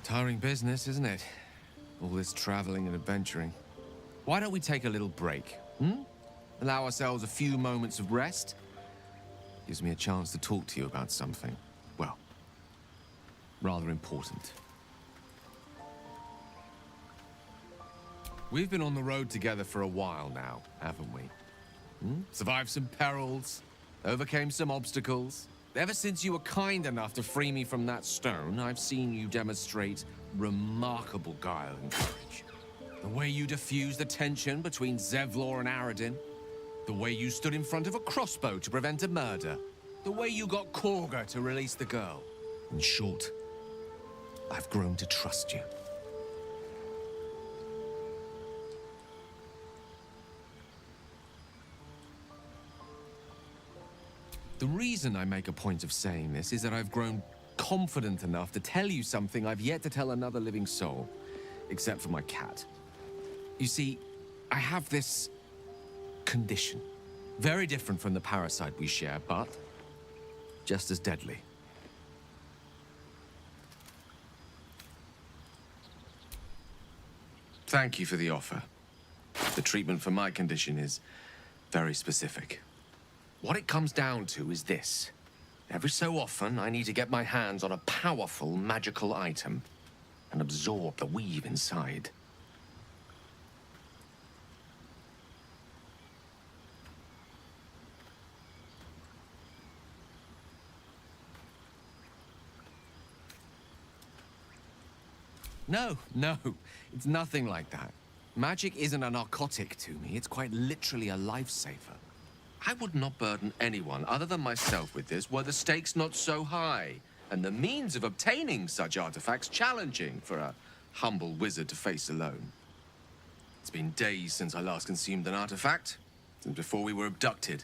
Tiring business, isn't it? All this traveling and adventuring. Why don't we take a little break, hmm? Allow ourselves a few moments of rest? Gives me a chance to talk to you about something, well, rather important. We've been on the road together for a while now, haven't we? Survived some perils, overcame some obstacles. Ever since you were kind enough to free me from that stone, I've seen you demonstrate remarkable guile and courage. The way you diffused the tension between Zevlor and Aradin. The way you stood in front of a crossbow to prevent a murder. The way you got Korga to release the girl. In short, I've grown to trust you. The reason I make a point of saying this is that I've grown confident enough to tell you something I've yet to tell another living soul, except for my cat. You see, I have this condition. Very different from the parasite we share, but just as deadly. Thank you for the offer. The treatment for my condition is very specific. What it comes down to is this. Every so often, I need to get my hands on a powerful magical item and absorb the weave inside. No, it's nothing like that. Magic isn't a narcotic to me, it's quite literally a lifesaver. I would not burden anyone other than myself with this were the stakes not so high, and the means of obtaining such artifacts challenging for a humble wizard to face alone. It's been days since I last consumed an artifact, since before we were abducted.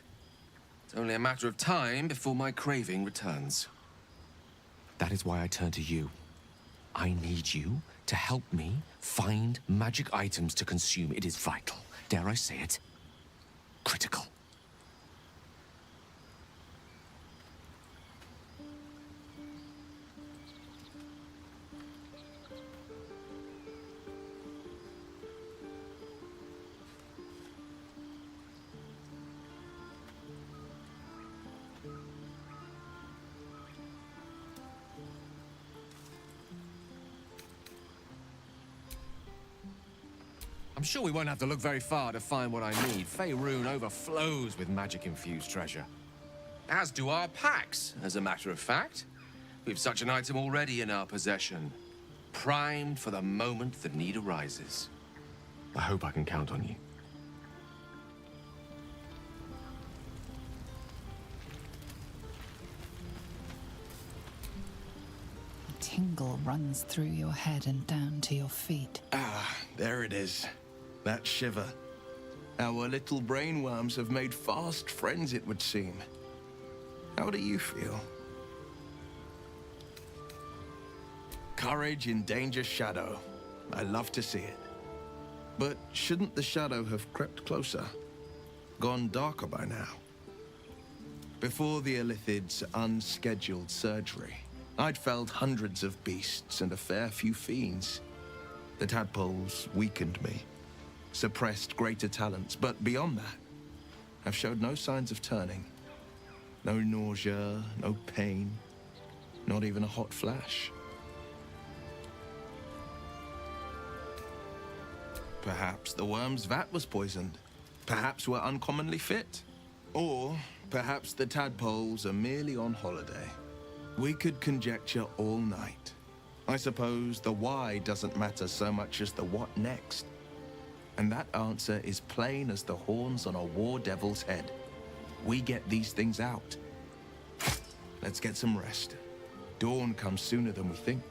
It's only a matter of time before my craving returns. That is why I turn to you. I need you to help me find magic items to consume. It is vital. Dare I say it? Critical. I'm sure we won't have to look very far to find what I need. Faerun overflows with magic-infused treasure. As do our packs, as a matter of fact. We've such an item already in our possession. Primed for the moment the need arises. I hope I can count on you. A tingle runs through your head and down to your feet. Ah, there it is. That shiver. Our little brainworms have made fast friends, it would seem. How do you feel? Courage in danger's shadow. I love to see it. But shouldn't the shadow have crept closer? Gone darker by now? Before the Illithid's unscheduled surgery, I'd felled hundreds of beasts and a fair few fiends. The tadpoles weakened me, suppressed greater talents, but beyond that, I've showed no signs of turning. No nausea, no pain, not even a hot flash. Perhaps the worm's vat was poisoned. Perhaps we're uncommonly fit. Or perhaps the tadpoles are merely on holiday. We could conjecture all night. I suppose the why doesn't matter so much as the what next. And that answer is plain as the horns on a war devil's head. We get these things out. Let's get some rest. Dawn comes sooner than we think.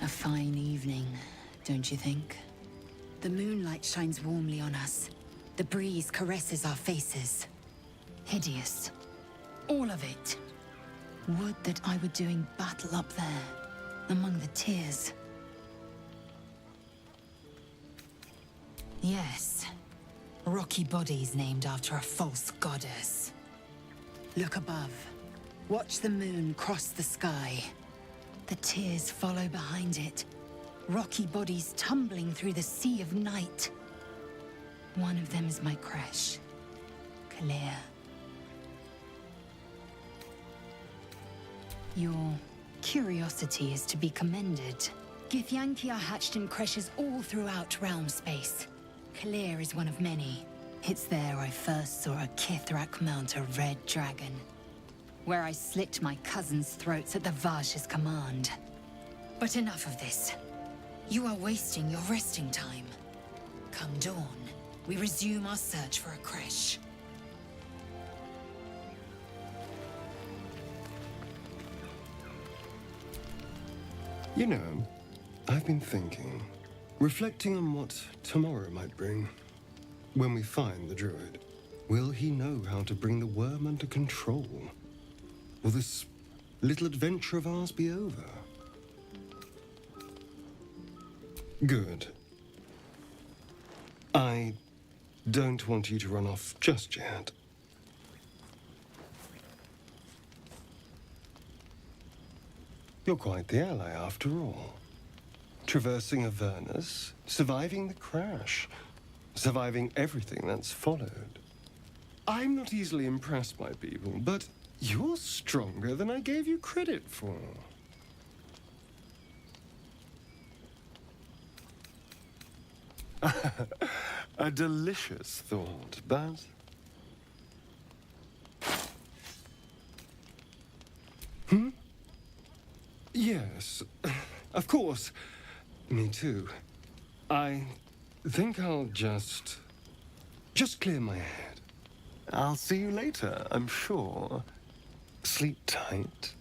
A fine evening, don't you think? The moonlight shines warmly on us. The breeze caresses our faces. Hideous. All of it. Would that I were doing battle up there, among the tears. Yes, Rocky bodies named after a false goddess. Look above. Watch the moon cross the sky. The tears follow behind it. Rocky bodies tumbling through the sea of night. One of them is my creche, Kalir. Your curiosity is to be commended. Githyanki are hatched in creches all throughout realm space. Kalir is one of many. It's there I first saw a Kithrak mount a red dragon, where I slit my cousins' throats at the Vaj's command. But enough of this. You are wasting your resting time. Come dawn, we resume our search for a creche. You know, I've been thinking, reflecting on what tomorrow might bring. When we find the druid, will he know how to bring the worm under control? Will this little adventure of ours be over? Good. I don't want you to run off just yet. You're quite the ally, after all. Traversing Avernus, surviving the crash, surviving everything that's followed. I'm not easily impressed by people, but you're stronger than I gave you credit for. A delicious thought, but... Yes, of course. Me too. I think I'll just clear my head. I'll see you later, I'm sure. Sleep tight.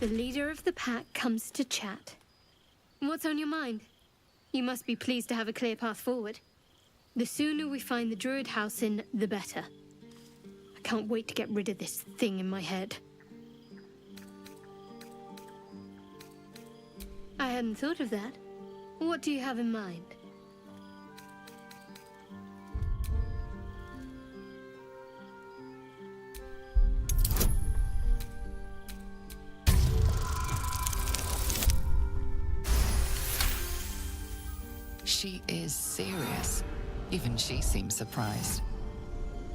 The leader of the pack comes to chat. What's on your mind? You must be pleased to have a clear path forward. The sooner we find the druid house in, the better. I can't wait to get rid of this thing in my head. I hadn't thought of that. What do you have in mind? She is serious. Even she seems surprised.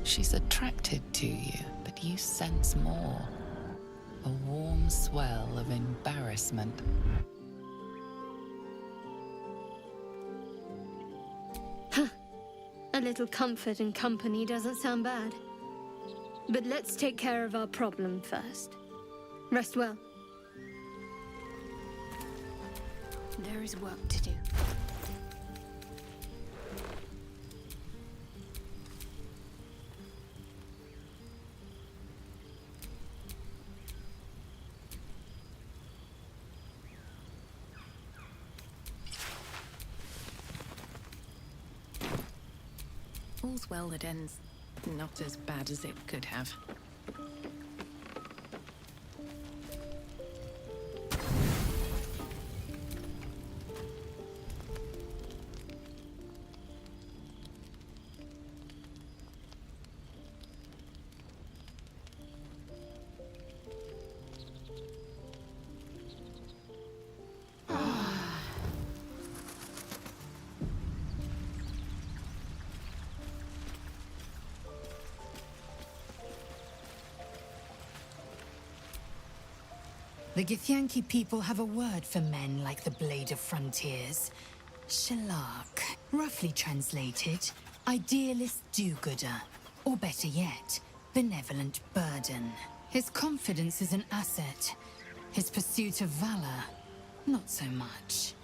She's attracted to you, but you sense more. A warm swell of embarrassment. A little comfort and company doesn't sound bad. But let's take care of our problem first. Rest well. There is work to do. All's well that ends not as bad as it could have. The Githyanki people have a word for men like the Blade of Frontiers. Shalak. Roughly translated, idealist do-gooder. Or better yet, benevolent burden. His confidence is an asset. His pursuit of valor, not so much.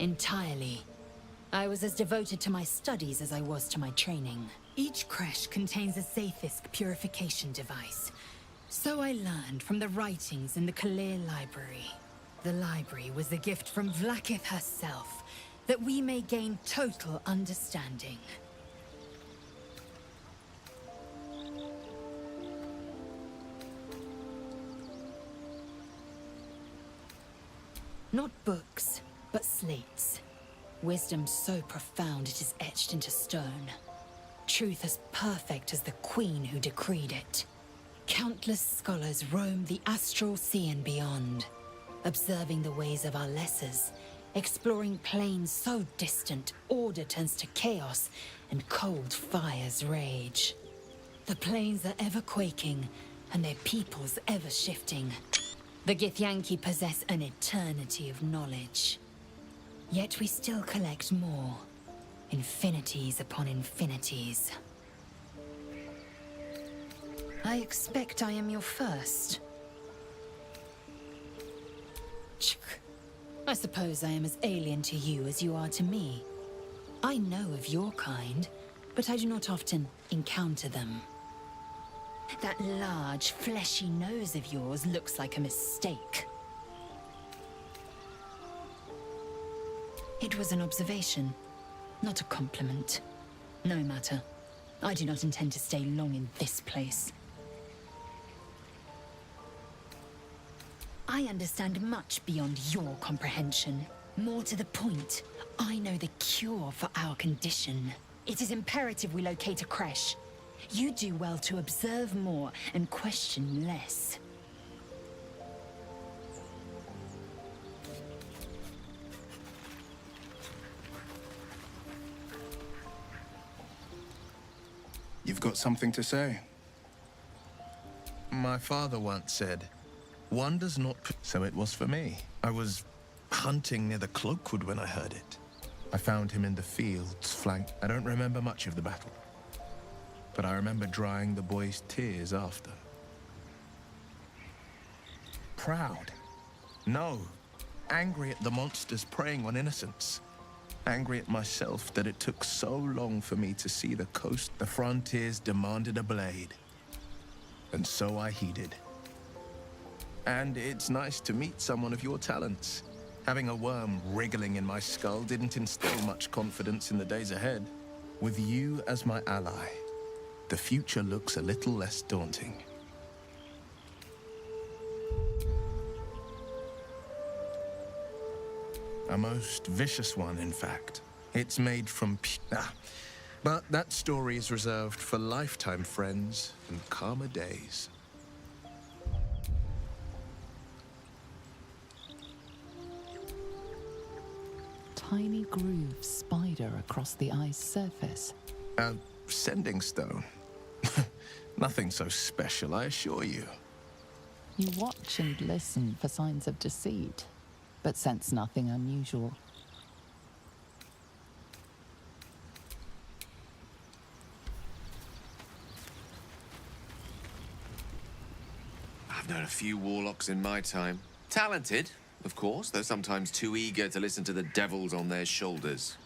Entirely. I was as devoted to my studies as I was to my training. Each creche contains a Zaithisk purification device. So I learned from the writings in the Kalir library. The library was a gift from Vlaakith herself, that we may gain total understanding. Not books, but slates. Wisdom so profound it is etched into stone. Truth as perfect as the queen who decreed it. Countless scholars roam the astral sea and beyond, observing the ways of our lessers, exploring planes so distant order turns to chaos and cold fires rage. The planes are ever quaking, and their peoples ever shifting. The Githyanki possess an eternity of knowledge. Yet we still collect more. Infinities upon infinities. I expect I am your first. I suppose I am as alien to you as you are to me. I know of your kind, but I do not often encounter them. That large, fleshy nose of yours looks like a mistake. It was an observation, not a compliment. No matter. I do not intend to stay long in this place. I understand much beyond your comprehension. More to the point, I know the cure for our condition. It is imperative we locate a creche. You do well to observe more and question less. You've got something to say? My father once said, one does not... So it was for me. I was hunting near the Cloakwood when I heard it. I found him in the fields, flanked. I don't remember much of the battle, but I remember drying the boy's tears after. Proud? No. Angry at the monsters preying on innocents. Angry at myself that it took so long for me to see the coast. The frontiers demanded a blade. And so I heeded. And it's nice to meet someone of your talents. Having a worm wriggling in my skull didn't instill much confidence in the days ahead. With you as my ally, the future looks a little less daunting. A most vicious one, in fact. It's made from but that story is reserved for lifetime friends and calmer days. Tiny grooves spider across the eye's surface. A sending stone. Nothing so special, I assure you. You watch and listen for signs of deceit, but sense nothing unusual. I've known a few warlocks in my time. Talented, of course, though sometimes too eager to listen to the devils on their shoulders.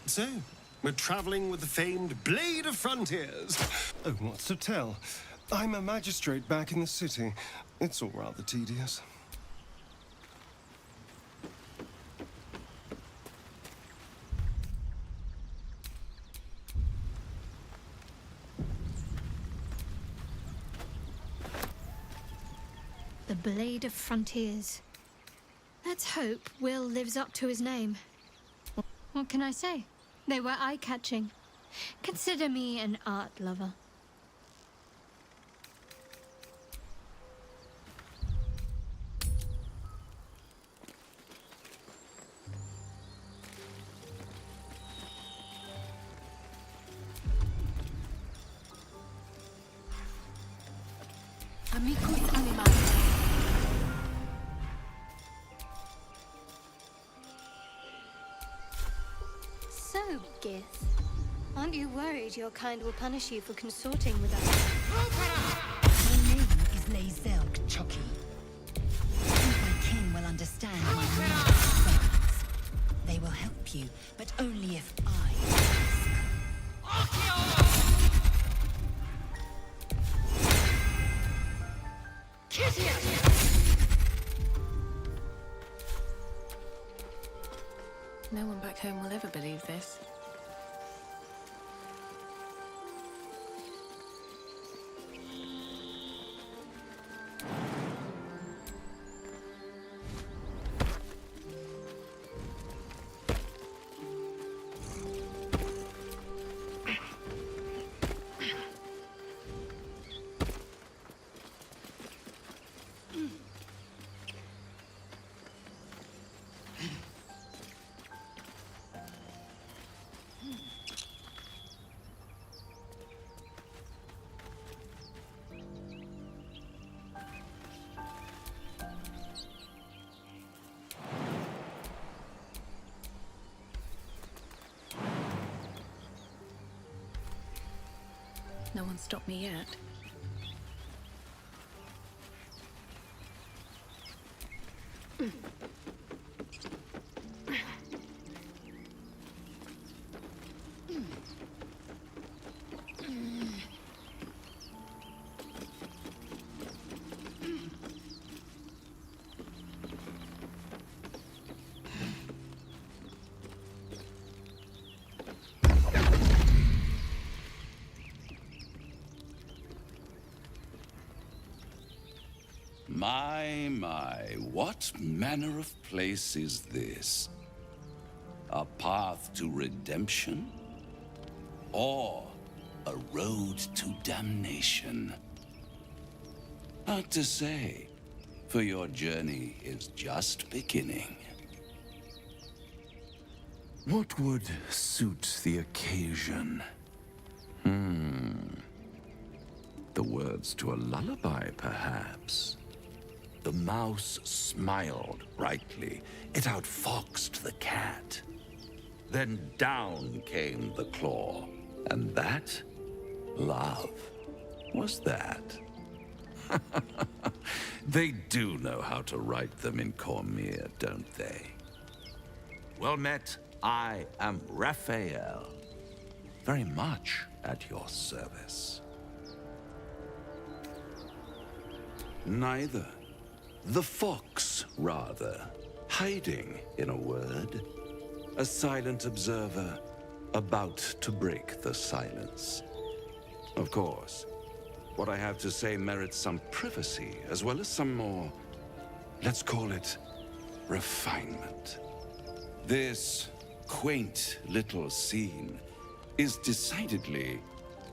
So, we're traveling with the famed Blade of Frontiers. Oh, what's to tell? I'm a magistrate back in the city. It's all rather tedious. The Blade of Frontiers. Let's hope Will lives up to his name. What can I say? They were eye-catching. Consider me an art lover. Amicus animalis. So, Gith, aren't you worried your kind will punish you for consorting with us? My name is Lae'zel Chucky. My kin will understand my needs. They will help you, but only if I ask. No one back home will ever believe this. No one stopped me yet. My, what manner of place is this? A path to redemption? Or a road to damnation? Hard to say, for your journey is just beginning. What would suit the occasion? The words to a lullaby, perhaps. The mouse smiled brightly. It outfoxed the cat. Then down came the claw. And that? Love. Was that? They do know how to write them in Cormier, don't they? Well met. I am Raphael. Very much at your service. Neither. The fox, rather. Hiding, in a word. A silent observer, about to break the silence. Of course, what I have to say merits some privacy, as well as some more, let's call it, refinement. This quaint little scene is decidedly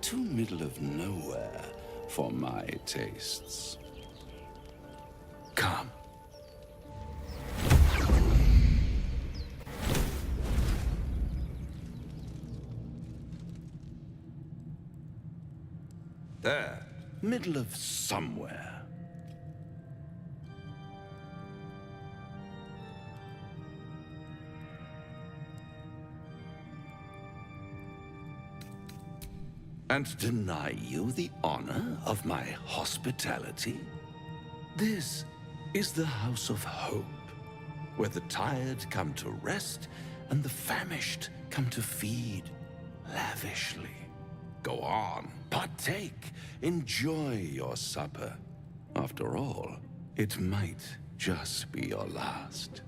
too middle of nowhere for my tastes. Come. There, middle of somewhere. And deny you the honor of my hospitality? This is the House of Hope, where the tired come to rest and the famished come to feed lavishly. Go on, partake, enjoy your supper. After all, it might just be your last.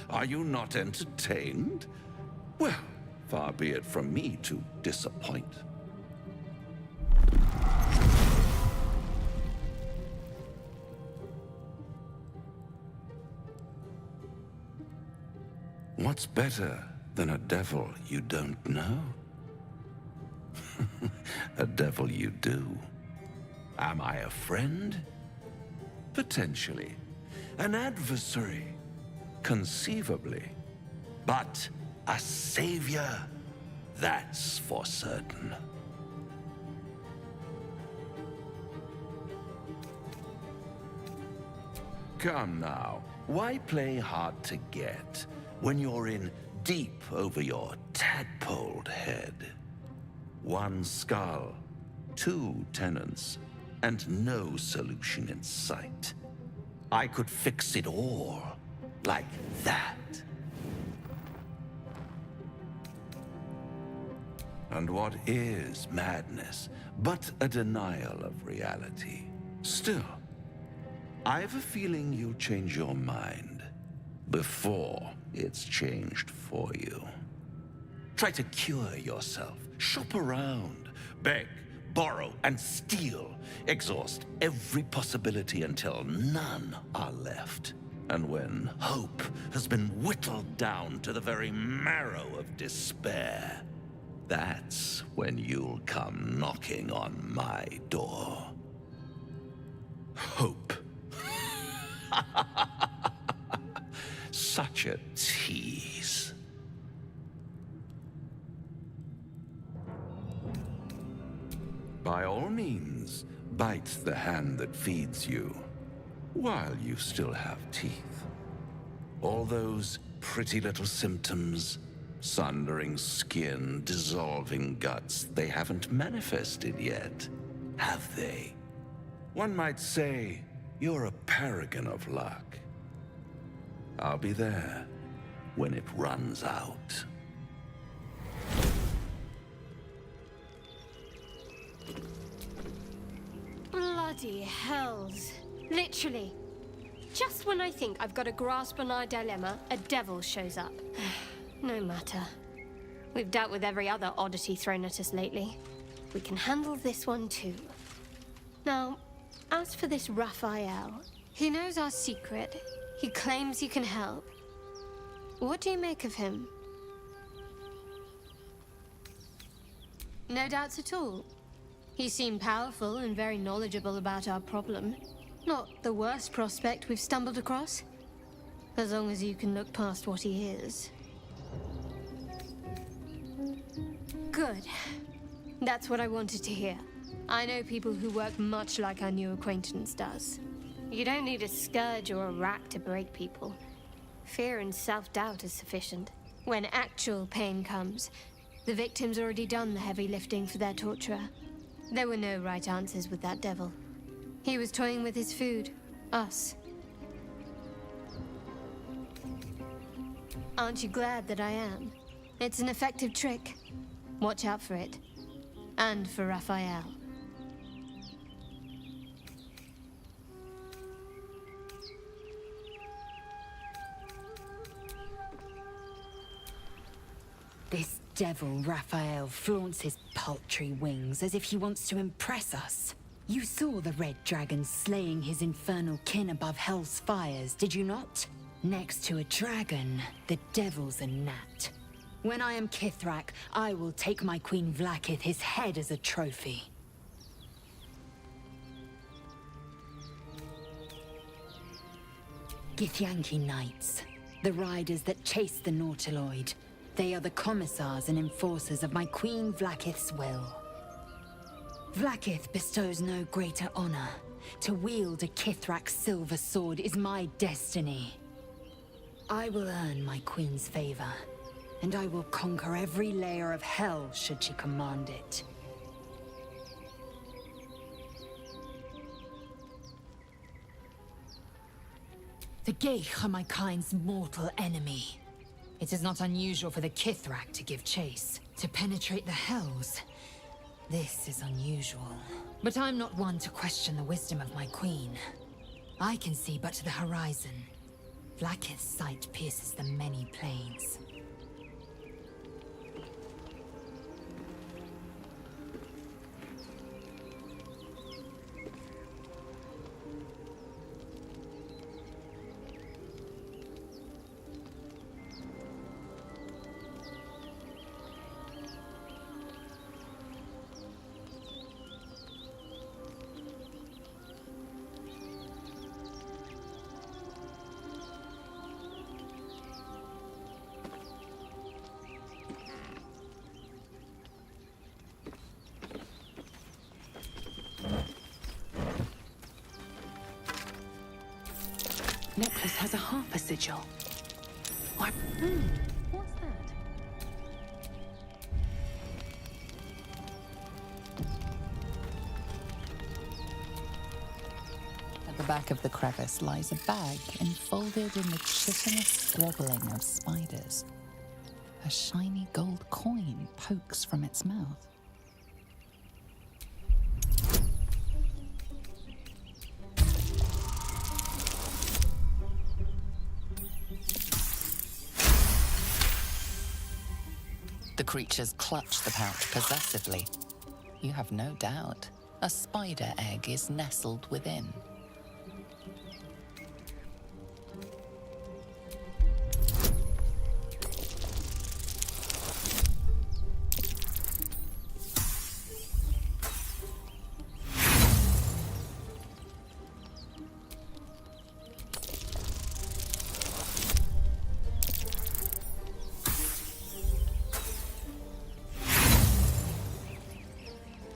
Are you not entertained? Well, far be it from me to disappoint. What's better than a devil you don't know? A devil you do. Am I a friend? Potentially. An adversary? Conceivably. But a savior? That's for certain. Come now, why play hard to get when you're in deep over your tadpoled head? One skull, two tenants, and no solution in sight. I could fix it all, like that. And what is madness but a denial of reality? Still, I've a feeling you'll change your mind before it's changed for you. Try to cure yourself, shop around, beg, borrow, and steal. Exhaust every possibility until none are left. And when hope has been whittled down to the very marrow of despair, that's when you'll come knocking on my door. Hope. Such a tease. By all means, bite the hand that feeds you, while you still have teeth. All those pretty little symptoms, sundering skin, dissolving guts, they haven't manifested yet, have they? One might say you're a paragon of luck. I'll be there when it runs out. Bloody hells. Literally. Just when I think I've got a grasp on our dilemma, a devil shows up. No matter. We've dealt with every other oddity thrown at us lately. We can handle this one too. Now, as for this Raphael, he knows our secret. He claims he can help. What do you make of him? No doubts at all. He seemed powerful and very knowledgeable about our problem. Not the worst prospect we've stumbled across. As long as you can look past what he is. Good. That's what I wanted to hear. I know people who work much like our new acquaintance does. You don't need a scourge or a rack to break people. Fear and self-doubt is sufficient. When actual pain comes, the victim's already done the heavy lifting for their torturer. There were no right answers with that devil. He was toying with his food. Us. Aren't you glad that I am? It's an effective trick. Watch out for it. And for Raphael. This devil Raphael flaunts his paltry wings as if he wants to impress us. You saw the red dragon slaying his infernal kin above hell's fires, did you not? Next to a dragon, the devil's a gnat. When I am Kithrak, I will take my Queen Vlaakith his head as a trophy. Githyanki Knights, the riders that chase the Nautiloid. They are the commissars and enforcers of my Queen Vlaakith's will. Vlaakith bestows no greater honor. To wield a Kithrak silver sword is my destiny. I will earn my Queen's favor, and I will conquer every layer of hell should she command it. The Geich are my kind's mortal enemy. It is not unusual for the Kithrak to give chase, to penetrate the hells. This is unusual. But I'm not one to question the wisdom of my queen. I can see but to the horizon. Vlaakith's sight pierces the many planes. Necklace has a harper sigil. What? What's that? At the back of the crevice lies a bag enfolded in the chitinous squabbling of spiders. A shiny gold coin pokes from its mouth. The creatures clutch the pouch possessively. You have no doubt a spider egg is nestled within.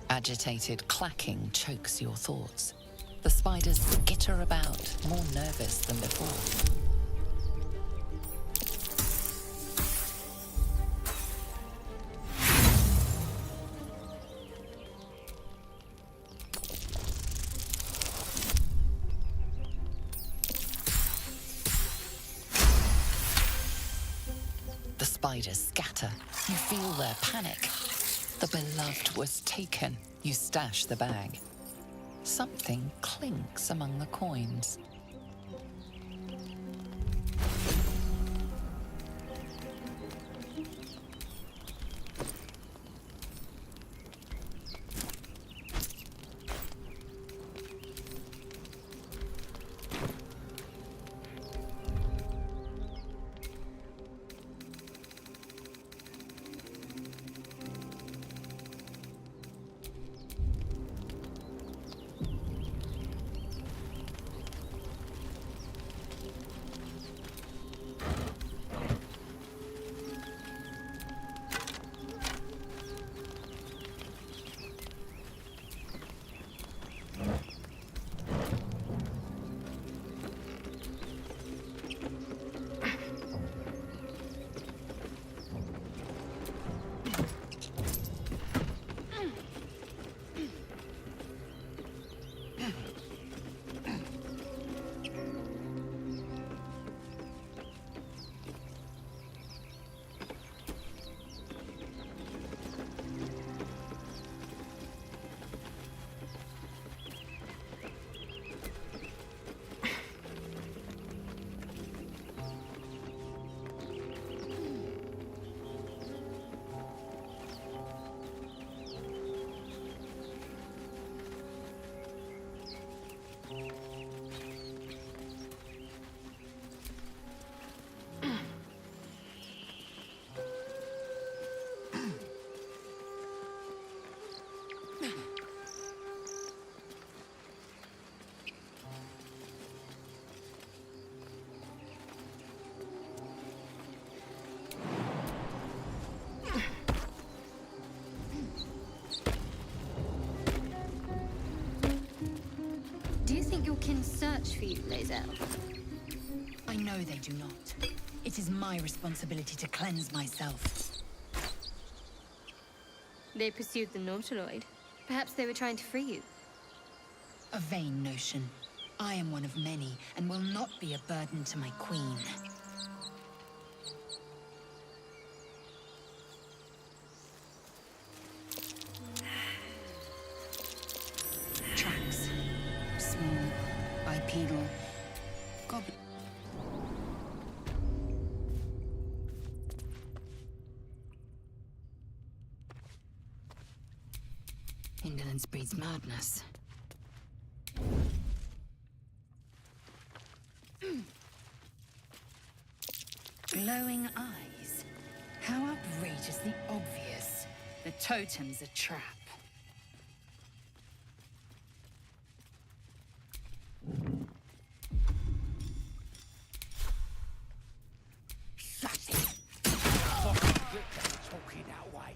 Agitated clacking chokes your thoughts. The spiders skitter about, more nervous than before. The spiders scatter. You feel their panic. The beloved was taken. You stash the bag. Something clinks among the coins. Do you think your kin search for you, Lae'zel? I know they do not. It is my responsibility to cleanse myself. They pursued the Nautiloid. Perhaps they were trying to free you. A vain notion. I am one of many, and will not be a burden to my queen. Tracks. Small, bipedal, goblin. Indolence breeds madness. Glowing eyes. How outrageously obvious. The totem's a trap. Talking that way.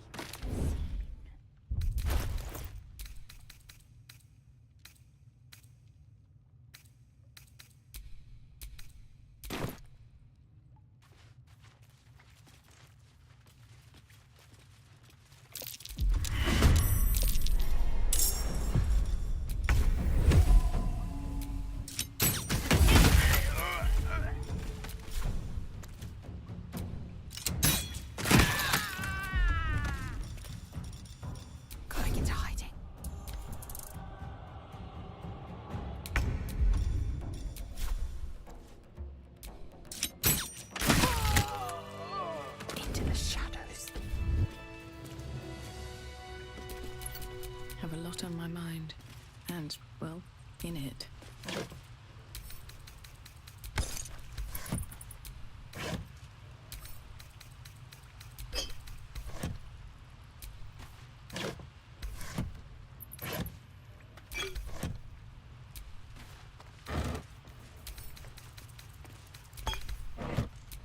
lot on my mind. And, well, in it.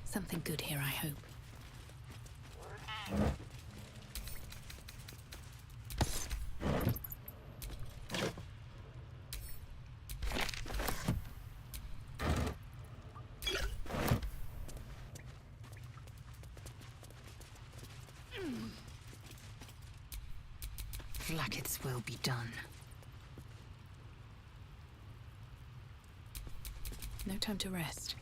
Something good here, I hope. Vlaakith's will be done. No time to rest.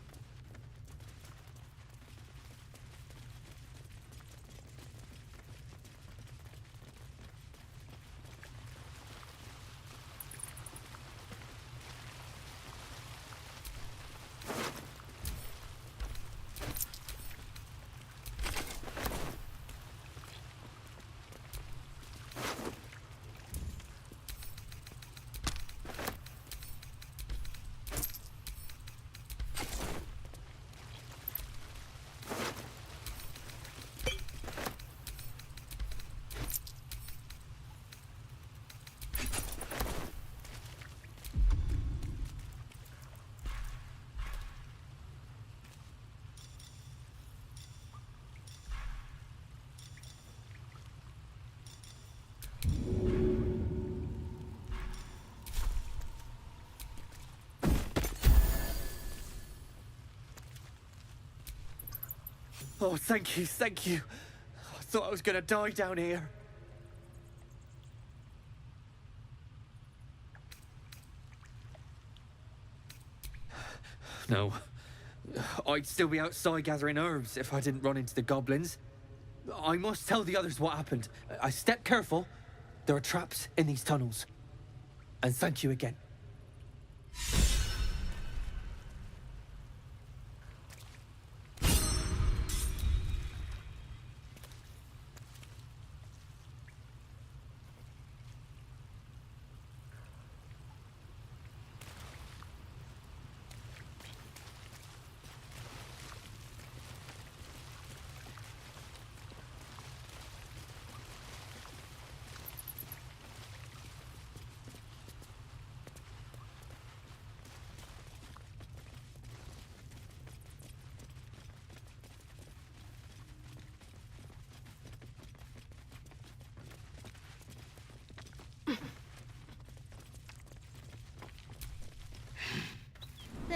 Oh, thank you, thank you. I thought I was gonna die down here. No. I'd still be outside gathering herbs if I didn't run into the goblins. I must tell the others what happened. I stepped careful. There are traps in these tunnels. And thank you again.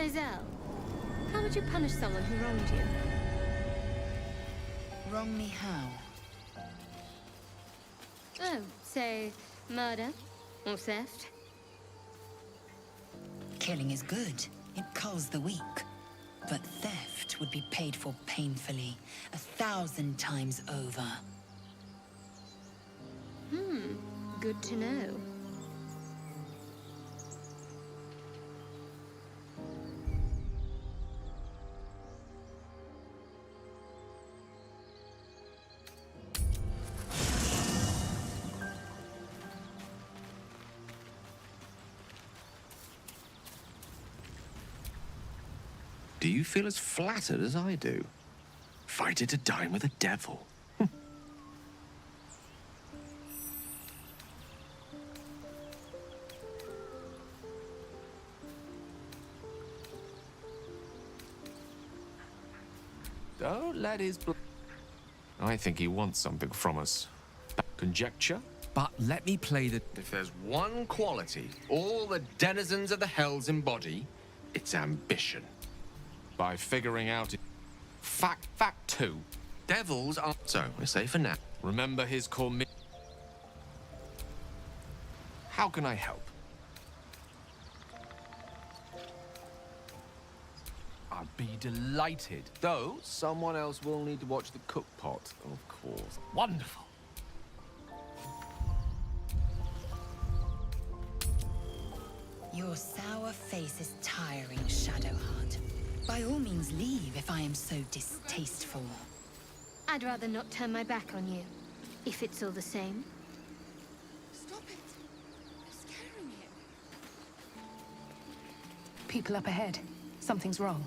Zell, how would you punish someone who wronged you? Wrong me how? Oh, say, murder or theft? Killing is good. It culls the weak. But theft would be paid for painfully, 1,000 times over. Good to know. Do you feel as flattered as I do? Fighter to dine with a devil. Don't let his I think he wants something from us. Conjecture? But let me play the... If there's one quality all the denizens of the hells embody, it's ambition. By figuring out... Fact 2. Devils are... So, we're safe for now. Remember his core... How can I help? I'd be delighted. Though, someone else will need to watch the cook pot, of course. Wonderful. Your sour face is tiring, Shadowheart. By all means leave if I am so distasteful. I'd rather not turn my back on you, if it's all the same. Stop it! people up ahead. Something's wrong.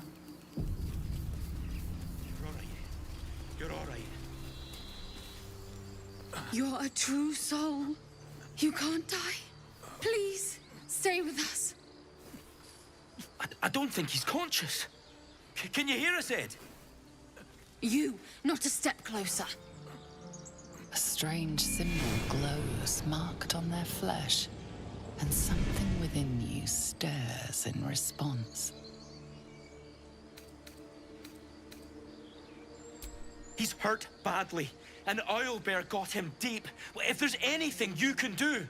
You're all right. You're all right. You're a true soul. You can't die. Please, stay with us. I don't think he's conscious. Can you hear us, Ed? You, not a step closer. A strange symbol glows marked on their flesh, and something within you stirs in response. He's hurt badly. An owlbear got him deep. If there's anything you can do...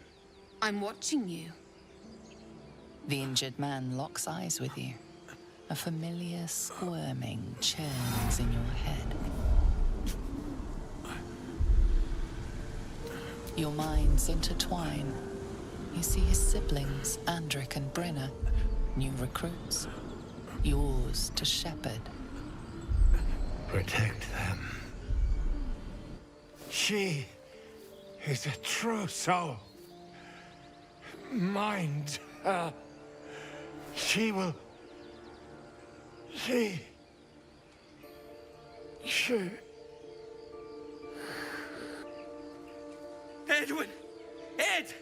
I'm watching you. The injured man locks eyes with you. A familiar squirming churns in your head. Your minds intertwine. You see his siblings, Andric and Brenna, new recruits. Yours to shepherd. Protect them. She is a true soul. Mind her. She will... She... Edwin! Ed!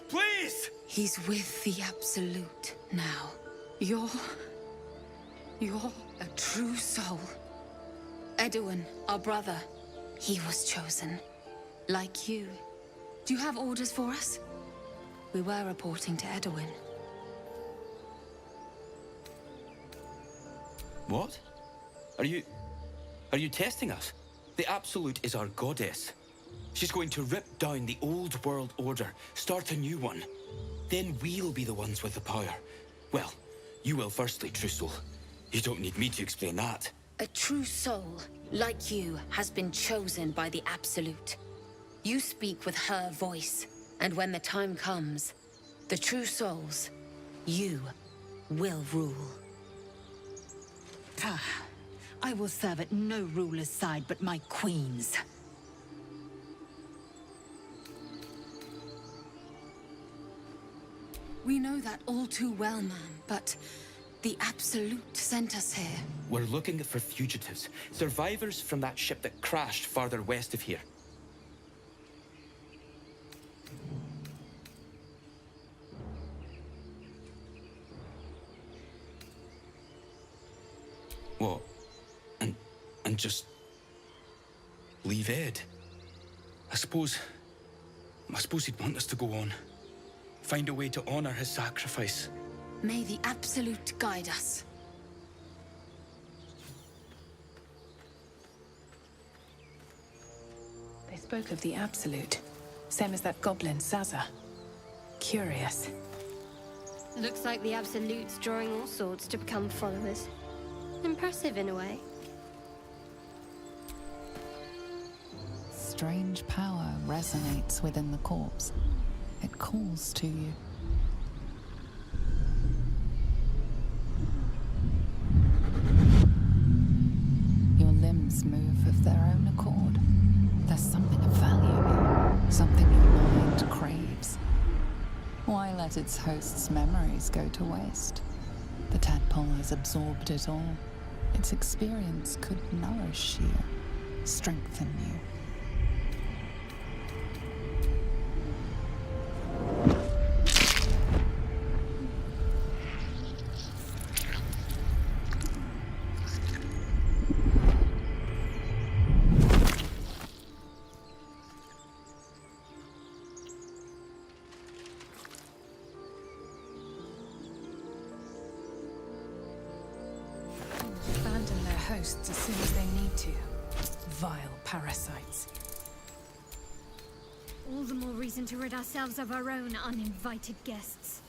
Please! He's with the Absolute now. You're a true soul. Edwin, our brother, he was chosen. Like you. Do you have orders for us? We were reporting to Edwin. What? Are you testing us? The Absolute is our goddess. She's going to rip down the old world order, start a new one. Then we'll be the ones with the power. Well, you will firstly, true soul. You don't need me to explain that. A true soul, like you, has been chosen by the Absolute. You speak with her voice, and when the time comes, the true souls, you will rule. I will serve at no ruler's side but my queen's. We know that all too well, ma'am, but the Absolute sent us here. We're looking for fugitives, survivors from that ship that crashed farther west of here. What? And just leave Ed? I suppose he'd want us to go on. Find a way to honor his sacrifice. May the Absolute guide us. They spoke of the Absolute. Same as that goblin, Zaza. Curious. Looks like the Absolute's drawing all sorts to become followers. Impressive in a way. Strange power resonates within the corpse. It calls to you. Your limbs move of their own accord. There's something of value here, something your mind craves. Why let its host's memories go to waste? The tadpole has absorbed it all. Its experience could nourish you, strengthen you. Abandon their hosts as soon as they need to. Vile parasites. All the more reason to rid ourselves of our own uninvited guests.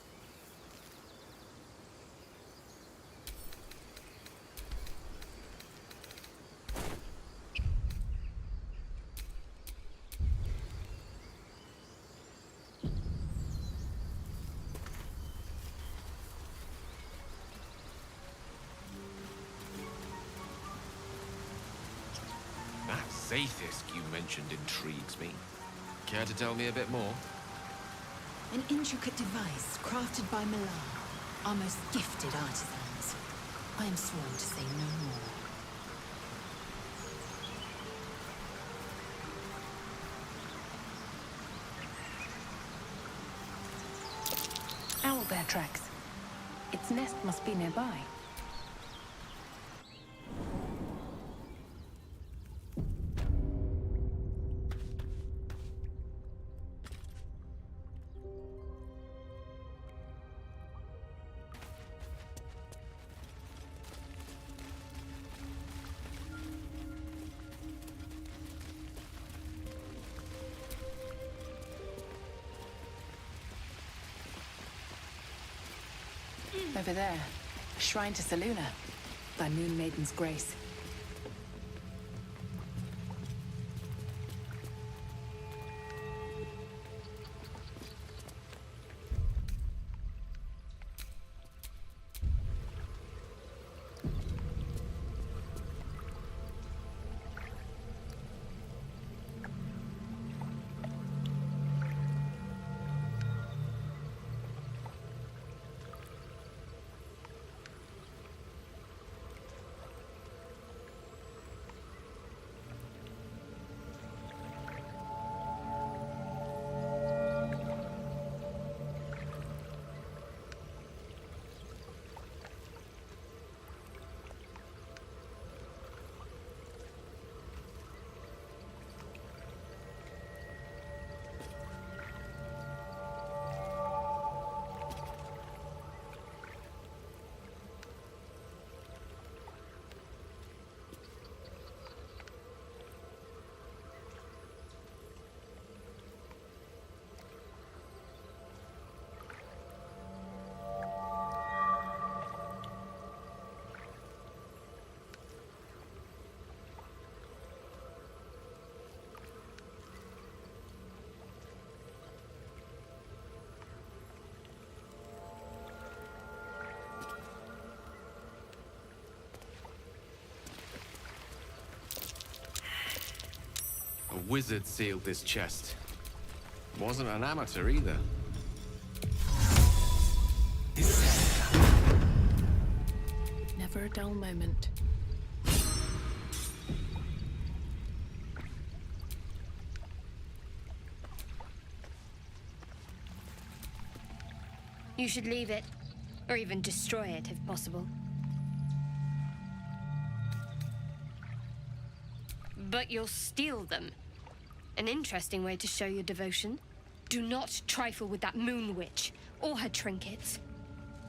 That Zaithist you mentioned intrigues me. Care to tell me a bit more? An intricate device crafted by Milan. our most gifted artisans. I am sworn to say no more. Owlbear tracks. Its nest must be nearby. Over there, a shrine to Seluna, thy Moon Maiden's grace. A wizard sealed this chest. Wasn't an amateur either. Never a dull moment. You should leave it, or even destroy it if possible. But you'll steal them. An interesting way to show your devotion. Do not trifle with that moon witch, or her trinkets.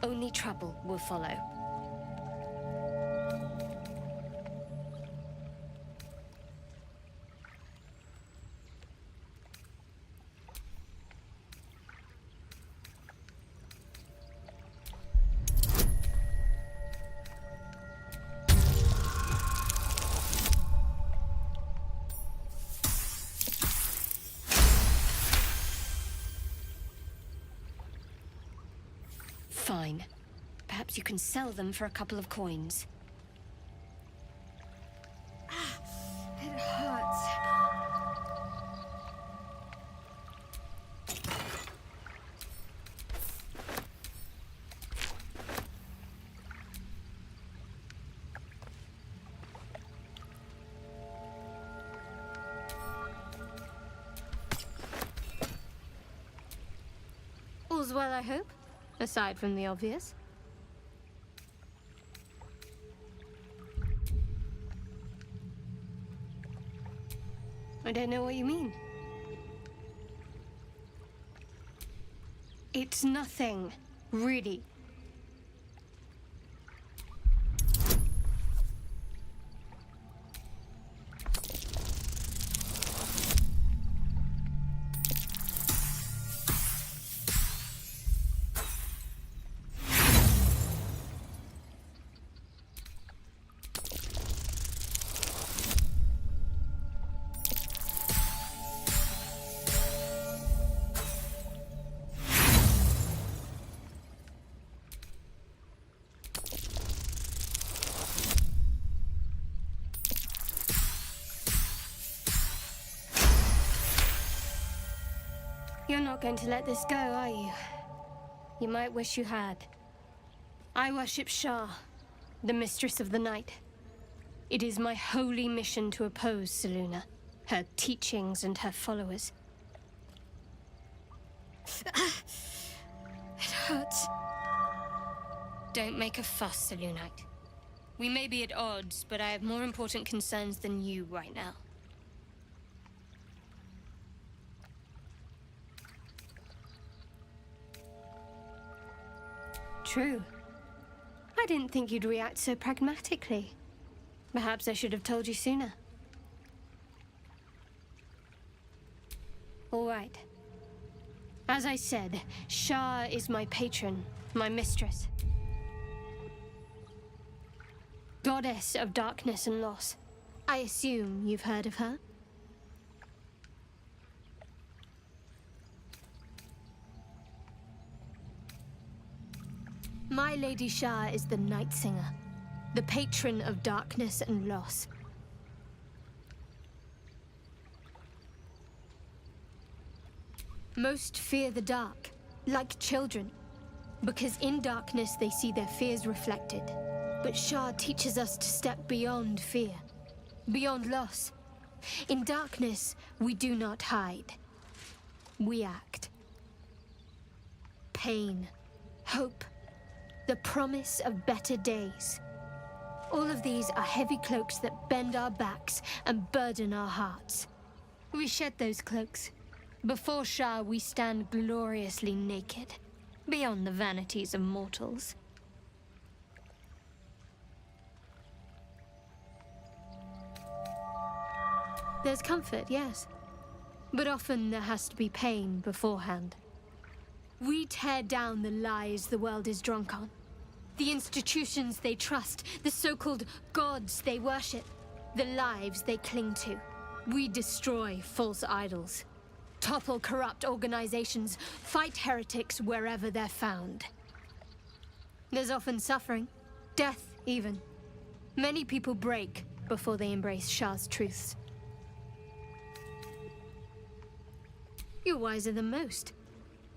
Only trouble will follow. Fine. Perhaps you can sell them for a couple of coins. It hurts. All's well, I hope? Aside from the obvious. I don't know what you mean. It's nothing, really. You're not going to let this go, are you? You might wish you had. I worship Shah, the mistress of the night. It is my holy mission to oppose Selûne, her teachings and her followers. It hurts. Don't make a fuss, Selûnite. We may be at odds, but I have more important concerns than you right now. True. I didn't think you'd react so pragmatically. Perhaps I should have told you sooner. All right. As I said, Shah is my patron, my mistress. Goddess of darkness and loss. I assume you've heard of her? My Lady Shah is the Night Singer, the patron of darkness and loss. Most fear the dark, like children, because in darkness they see their fears reflected. But Shah teaches us to step beyond fear, beyond loss. In darkness, we do not hide. We act. Pain, hope, the promise of better days. All of these are heavy cloaks that bend our backs and burden our hearts. We shed those cloaks. Before Shah, we stand gloriously naked, beyond the vanities of mortals. There's comfort, yes. But often there has to be pain beforehand. We tear down the lies the world is drunk on. The institutions they trust, the so-called gods they worship, the lives they cling to. We destroy false idols, topple corrupt organizations, fight heretics wherever they're found. There's often suffering, death even. Many people break before they embrace Shah's truths. You're wiser than most.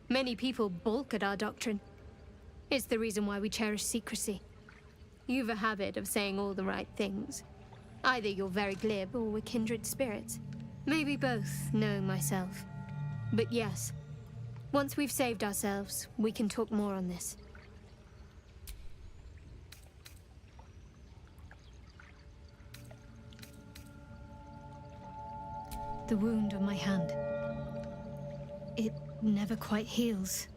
Many people balk at our doctrine. It's the reason why we cherish secrecy. You've a habit of saying all the right things. Either you're very glib or we're kindred spirits. Maybe both, knowing myself. But yes, once we've saved ourselves, we can talk more on this. The wound on my hand. It never quite heals.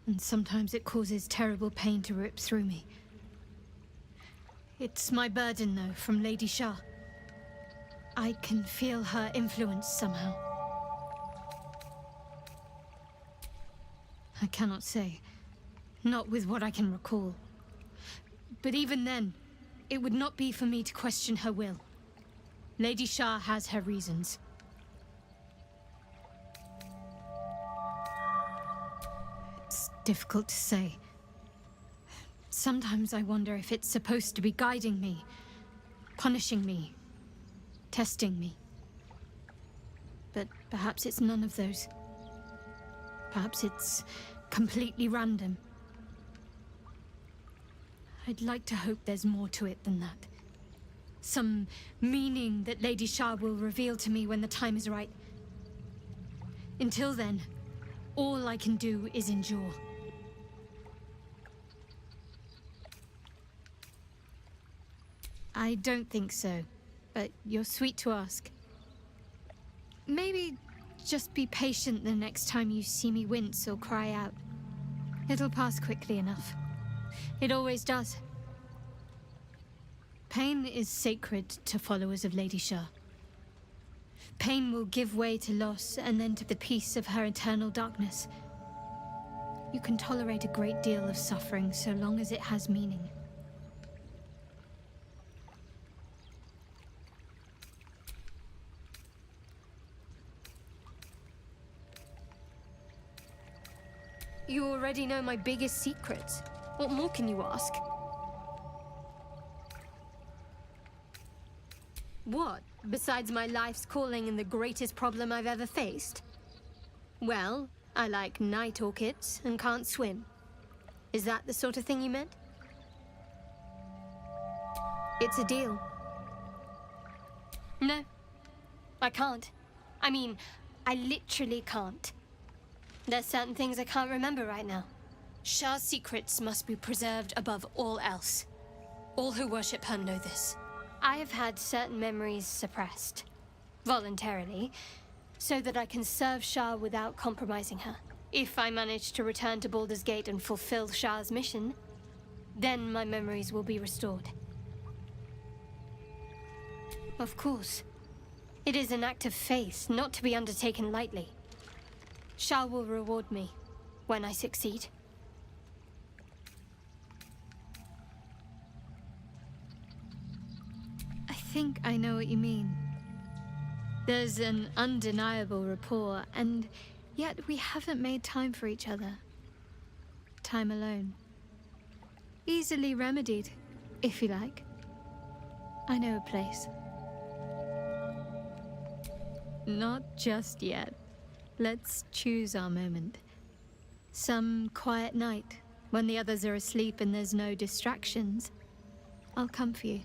And sometimes it causes terrible pain to rip through me. It's my burden, though, from Lady Shah. I can feel her influence somehow. I cannot say. Not with what I can recall. But even then, it would not be for me to question her will. Lady Shah has her reasons. It's difficult to say. Sometimes I wonder if it's supposed to be guiding me, punishing me, testing me. But perhaps it's none of those. Perhaps it's completely random. I'd like to hope there's more to it than that. Some meaning that Lady Shah will reveal to me when the time is right. Until then, all I can do is endure. I don't think so, but you're sweet to ask. Maybe just be patient the next time you see me wince or cry out. It'll pass quickly enough. It always does. Pain is sacred to followers of Lady Shah. Pain will give way to loss and then to the peace of her eternal darkness. You can tolerate a great deal of suffering so long as it has meaning. You already know my biggest secrets. What more can you ask? What, besides my life's calling and the greatest problem I've ever faced? Well, I like night orchids and can't swim. Is that the sort of thing you meant? It's a deal. No, I can't. I mean, I literally can't. There's certain things I can't remember right now. Shah's secrets must be preserved above all else. All who worship her know this. I have had certain memories suppressed, voluntarily, so that I can serve Shah without compromising her. If I manage to return to Baldur's Gate and fulfill Shah's mission, then my memories will be restored. Of course. It is an act of faith, not to be undertaken lightly. Shah will reward me when I succeed. I think I know what you mean. There's an undeniable rapport, and yet we haven't made time for each other. Time alone. Easily remedied, if you like. I know a place. Not just yet. Let's choose our moment. Some quiet night, when the others are asleep and there's no distractions. I'll come for you.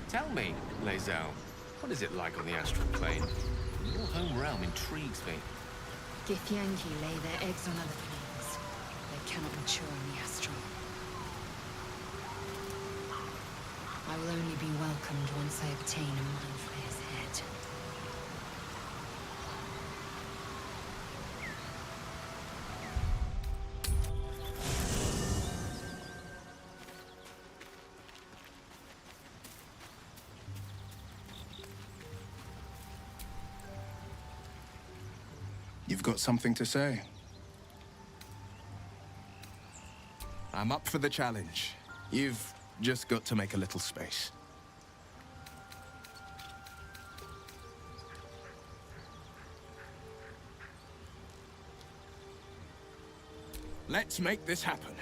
Tell me, Lae'zel, what is it like on the astral plane? Your home realm intrigues me. Githyanki lay their eggs on other planes. They cannot mature in the astral. I will only be welcomed once I obtain a mind flayer's head. You've got something to say? I'm up for the challenge. You've just got to make a little space. Let's make this happen.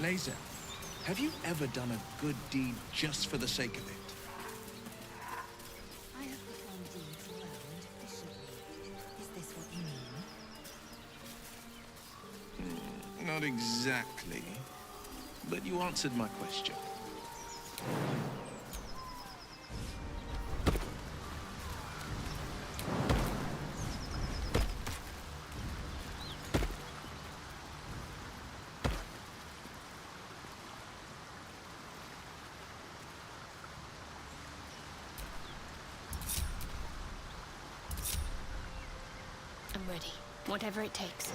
Lae'zel, have you ever done a good deed just for the sake of it? I have performed deeds well and efficiently. Is this what you mean? Not exactly, but you answered my question. I'm ready. Whatever it takes.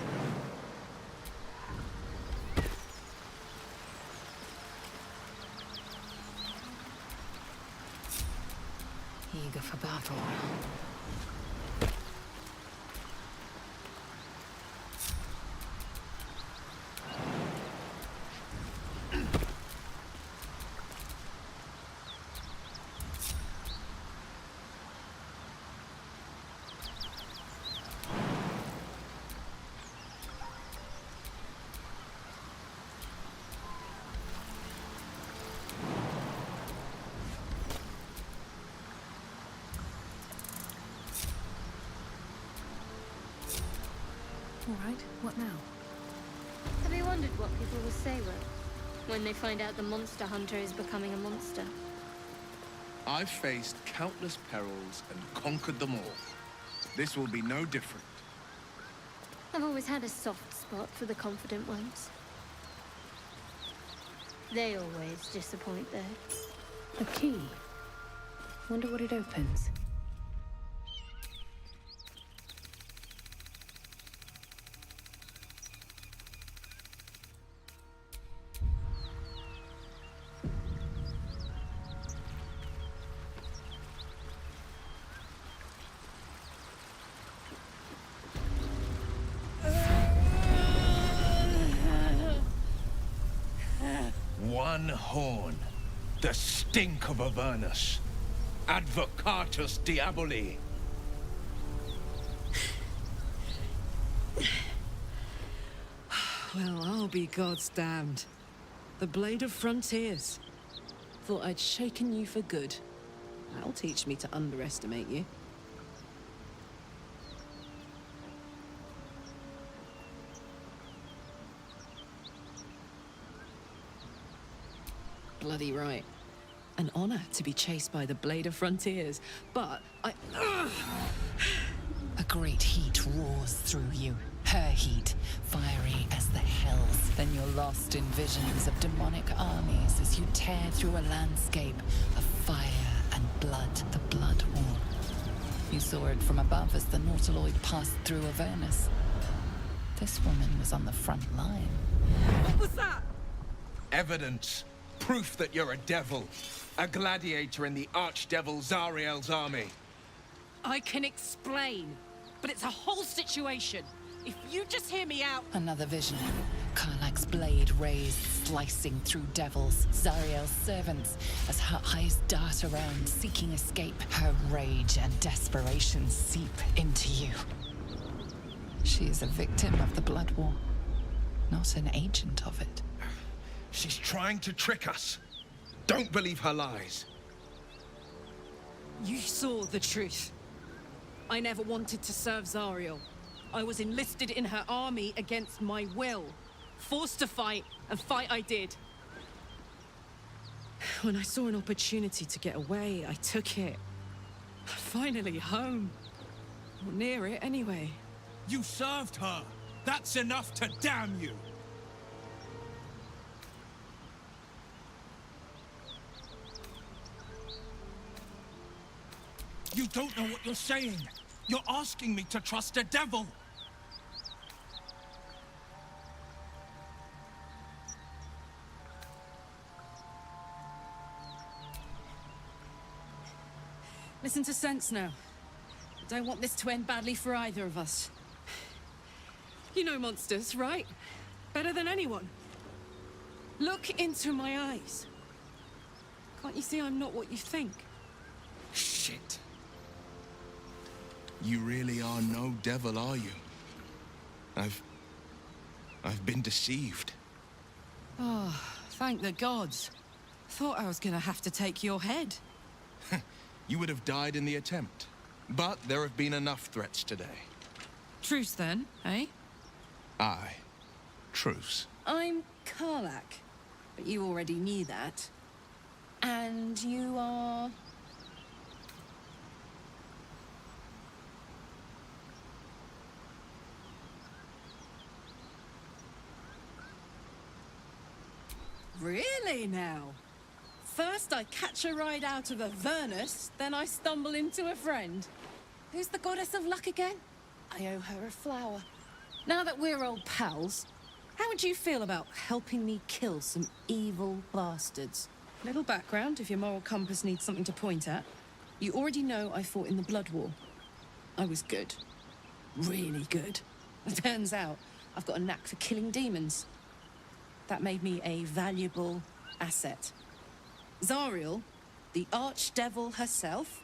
Eager for battle. All right, what now? Have you wondered what people will say, Will, when they find out the monster hunter is becoming a monster? I've faced countless perils and conquered them all. This will be no different. I've always had a soft spot for the confident ones. They always disappoint, though. A key. Wonder what it opens. One horn. The stink of Avernus. Advocatus Diaboli. Well, I'll be God's damned. The Blade of Frontiers. Thought I'd shaken you for good. That'll teach me to underestimate you. Bloody right. An honor to be chased by the Blade of Frontiers, but A great heat roars through you. Her heat, fiery as the hells. Then you're lost in visions of demonic armies as you tear through a landscape of fire and blood, the Blood War. You saw it from above as the Nautiloid passed through Avernus. This woman was on the front line. What was that? Evidence. Proof that you're a devil. A gladiator in the archdevil Zariel's army. I can explain, but it's a whole situation. If you just hear me out... Another vision. Karlach's blade raised, slicing through devils, Zariel's servants, as her eyes dart around, seeking escape. Her rage and desperation seep into you. She is a victim of the Blood War, not an agent of it. She's trying to trick us. Don't believe her lies. You saw the truth. I never wanted to serve Zariel. I was enlisted in her army against my will. Forced to fight, and fight I did. When I saw an opportunity to get away, I took it. Finally home. Or near it, anyway. You served her. That's enough to damn you. You don't know what you're saying. You're asking me to trust a devil. Listen to sense now. I don't want this to end badly for either of us. You know monsters, right? Better than anyone. Look into my eyes. Can't you see I'm not what you think? Shit. You really are no devil, are you? I've been deceived. Oh, thank the gods. Thought I was gonna have to take your head. You would have died in the attempt. But there have been enough threats today. Truce then, eh? Aye. Truce. I'm Karlach, but you already knew that. And you are... Really now? First I catch a ride out of Avernus, then I stumble into a friend. Who's the goddess of luck again? I owe her a flower. Now that we're old pals, how would you feel about helping me kill some evil bastards? Little background, if your moral compass needs something to point at. You already know I fought in the Blood War. I was good. Really good. Turns out, I've got a knack for killing demons. That made me a valuable asset. Zariel, the archdevil herself,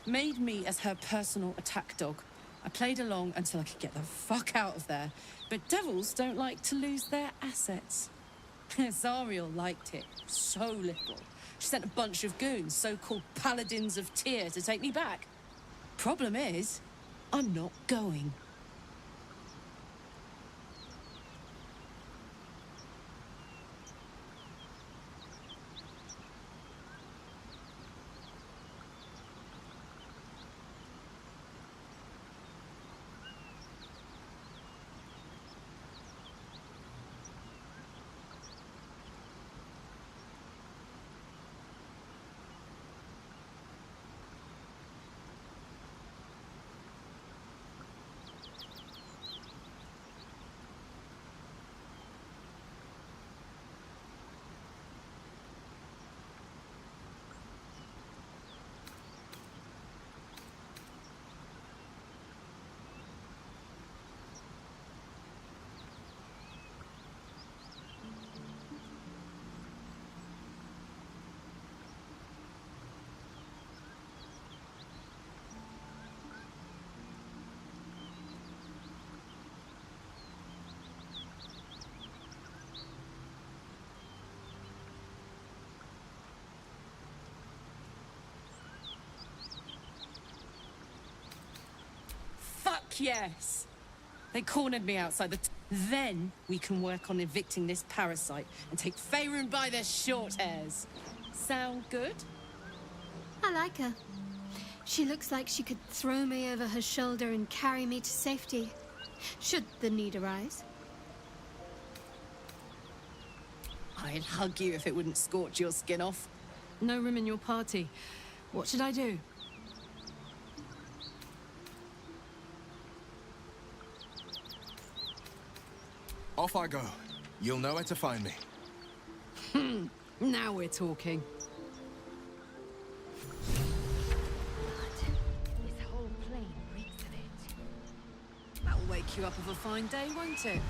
made me as her personal attack dog. I played along until I could get the fuck out of there. But devils don't like to lose their assets. Zariel liked it so little. She sent a bunch of goons, so-called paladins of Tyr, to take me back. Problem is, I'm not going. yes. They cornered me outside the... Then we can work on evicting this parasite and take Faerun by the short hairs. Sound good? I like her. She looks like she could throw me over her shoulder and carry me to safety, should the need arise. I'd hug you if it wouldn't scorch your skin off. No room in your party. What should I do? Off I go. You'll know where to find me. Now we're talking. This whole plain reeks of it. That'll wake you up of a fine day, won't it?